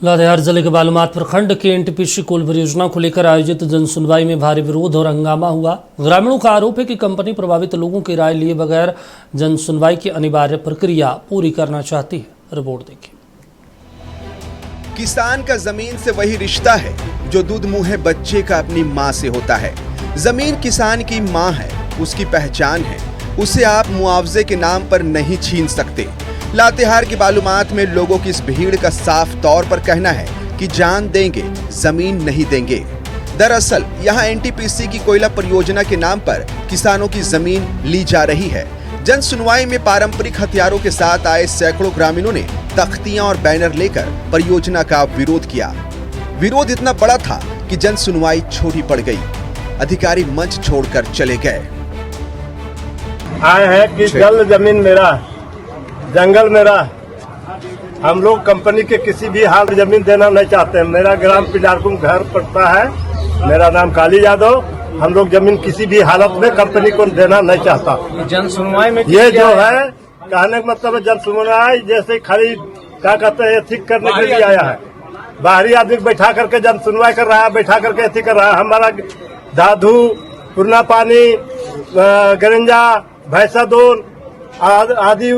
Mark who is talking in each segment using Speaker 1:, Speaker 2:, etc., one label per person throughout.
Speaker 1: लातेहार जिले के बालूमाथ प्रखंड के एनटीपीसी कोल परियोजना को लेकर आयोजित जनसुनवाई में भारी विरोध और हंगामा हुआ। ग्रामीणों का आरोप है कि कंपनी प्रभावित लोगों की राय लिए बगैर जनसुनवाई की अनिवार्य प्रक्रिया पूरी करना चाहती है। रिपोर्ट देखिए।
Speaker 2: किसान का जमीन से वही रिश्ता है जो दूध मुँहे बच्चे का अपनी माँ से होता है। जमीन किसान की माँ है, उसकी पहचान है, उसे आप मुआवजे के नाम पर नहीं छीन सकते। लातेहार के बालूमाथ में लोगों की इस भीड़ का साफ तौर पर कहना है कि जान देंगे, जमीन नहीं देंगे। दरअसल यहाँ एनटीपीसी की कोयला परियोजना के नाम पर किसानों की जमीन ली जा रही है। जन सुनवाई में पारंपरिक हथियारों के साथ आए सैकड़ों ग्रामीणों ने तख्तियां और बैनर लेकर परियोजना का विरोध किया। विरोध इतना बड़ा था कि जन सुनवाई छोटी पड़ गई। अधिकारी मंच छोड़कर चले गए।
Speaker 3: आए हैं कि जल जमीन मेरा, जंगल मेरा, हम लोग कंपनी के किसी भी हाल जमीन देना नहीं चाहते हैं। मेरा ग्राम पिलारकुम घर पड़ता है, मेरा नाम काली यादव। हम लोग जमीन किसी भी हालत में कंपनी को देना नहीं चाहता।
Speaker 4: जन सुनवाई में
Speaker 3: ये जो है कहने का मतलब है, जन सुनवाई जैसे खाली क्या कहते हैं ठीक करने के लिए आया है। बाहरी आदमी बैठा करके जन सुनवाई कर रहा है, बैठा करके अथी कर रहा है। हमारा दादू, पुरना पानी, गरिंजा, भैंसादोन आदि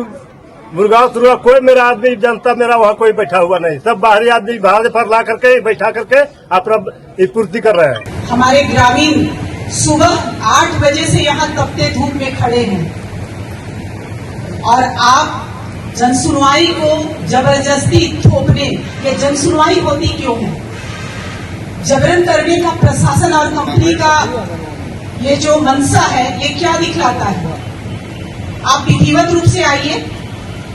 Speaker 3: मुर्गा सुरगा कोई मेरा आदमी जनता मेरा वहाँ कोई बैठा हुआ नहीं। सब बाहरी आदमी बाहर पर ला करके बैठा करके अपना पूर्ति कर रहे हैं।
Speaker 5: हमारे ग्रामीण सुबह 8 बजे से यहाँ तपते धूप में खड़े हैं और आप जनसुनवाई को जबरदस्ती थोपने या जनसुनवाई होती क्यों है? जबरन करने का प्रशासन और कंपनी का ये जो मंशा है ये क्या दिखलाता है? आप विधिवत रूप से आइए।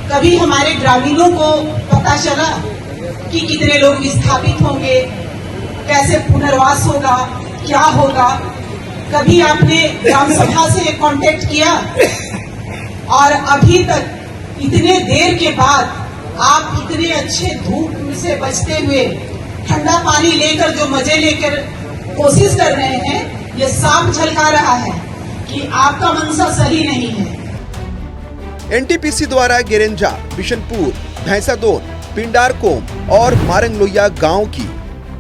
Speaker 5: कभी हमारे ग्रामीणों को पता चला कि कितने लोग विस्थापित होंगे, कैसे पुनर्वास होगा, क्या होगा? कभी आपने ग्राम सभा से कांटेक्ट किया? और अभी तक इतने देर के बाद आप इतने अच्छे धूप से बचते हुए ठंडा पानी लेकर जो मजे लेकर कोशिश कर रहे हैं, ये साफ झलका रहा है कि आपका मंशा सही नहीं है।
Speaker 2: एनटीपीसी द्वारा गिरिंजा, बिशनपुर, भैंसादोन, पिंडारकोम और मारंगलोया गांव की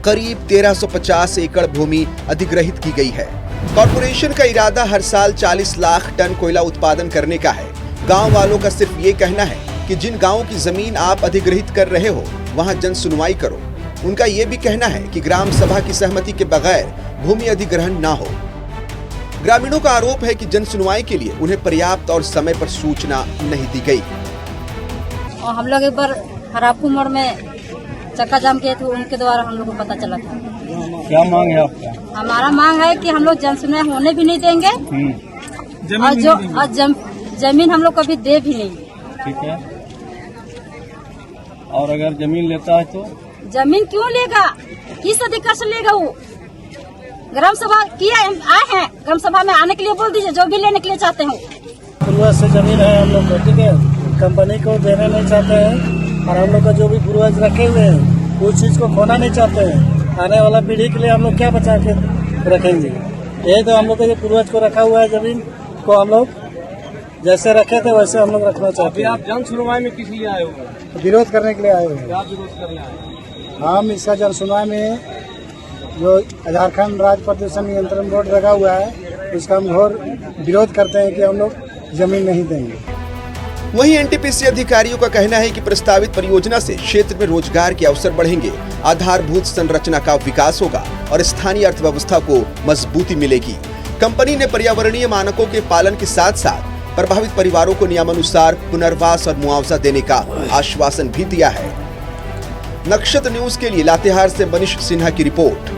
Speaker 2: करीब 1350 एकड़ भूमि अधिग्रहित की गई है। कॉर्पोरेशन का इरादा हर साल 40 लाख टन कोयला उत्पादन करने का है। गांव वालों का सिर्फ ये कहना है कि जिन गांवों की जमीन आप अधिग्रहित कर रहे हो वहां जन सुनवाई करो। उनका ये भी कहना है कि ग्राम सभा की सहमति के बगैर भूमि अधिग्रहण ना हो। ग्रामीणों का आरोप है कि जन सुनवाई के लिए उन्हें पर्याप्त और समय पर सूचना नहीं दी गई।
Speaker 6: और हम लोग एक बार हरापू मोड़ में चक्का जाम किए थे, उनके द्वारा हम लोग को पता चला था।
Speaker 3: क्या मांग है आपका?
Speaker 6: हमारा मांग है कि हम लोग जन सुनवाई होने भी नहीं देंगे और जमीन हम लोग कभी दे भी नहीं।
Speaker 3: ठीक है। और अगर जमीन लेता है तो
Speaker 6: जमीन क्यों लेगा? किस अधिकार से लेगा वो? ग्राम सभा किया आए हैं, ग्राम सभा में आने के लिए बोल दीजिए जो भी लेने के लिए चाहते हो।
Speaker 3: पूर्वज से जमीन है हम लोग को, ठीक है। कंपनी को देना नहीं चाहते हैं और हम लोग का जो भी पूर्वज रखे हुए हैं उस चीज को खोना नहीं चाहते हैं। आने वाला पीढ़ी के लिए हम लोग क्या बचा के रखेंगे? ये तो हम लोग के पूर्वज को रखा हुआ है, जमीन को हम लोग जैसे रखे थे वैसे हम लोग रखना चाहते हैं।
Speaker 4: आप जन सुनवाई में किस लिए आए हो?
Speaker 3: विरोध करने के लिए आए हैं।
Speaker 4: क्या विरोध करने आए?
Speaker 3: हम इसका जन सुनवाई में जो झारखंड राज्य प्रदूषण नियंत्रण बोर्ड लगा हुआ है उसका हम घोर विरोध करते हैं कि हम लोग जमीन नहीं देंगे।
Speaker 2: वहीं एनटीपीसी अधिकारियों का कहना है कि प्रस्तावित परियोजना से क्षेत्र में रोजगार के अवसर बढ़ेंगे, आधारभूत संरचना का विकास होगा और स्थानीय अर्थव्यवस्था को मजबूती मिलेगी। कंपनी ने पर्यावरणीय मानकों के पालन के साथ साथ प्रभावित परिवारों को नियमानुसार पुनर्वास और मुआवजा देने का आश्वासन भी दिया है। नक्षत्र न्यूज के लिए लातेहार से मनीष सिन्हा की रिपोर्ट।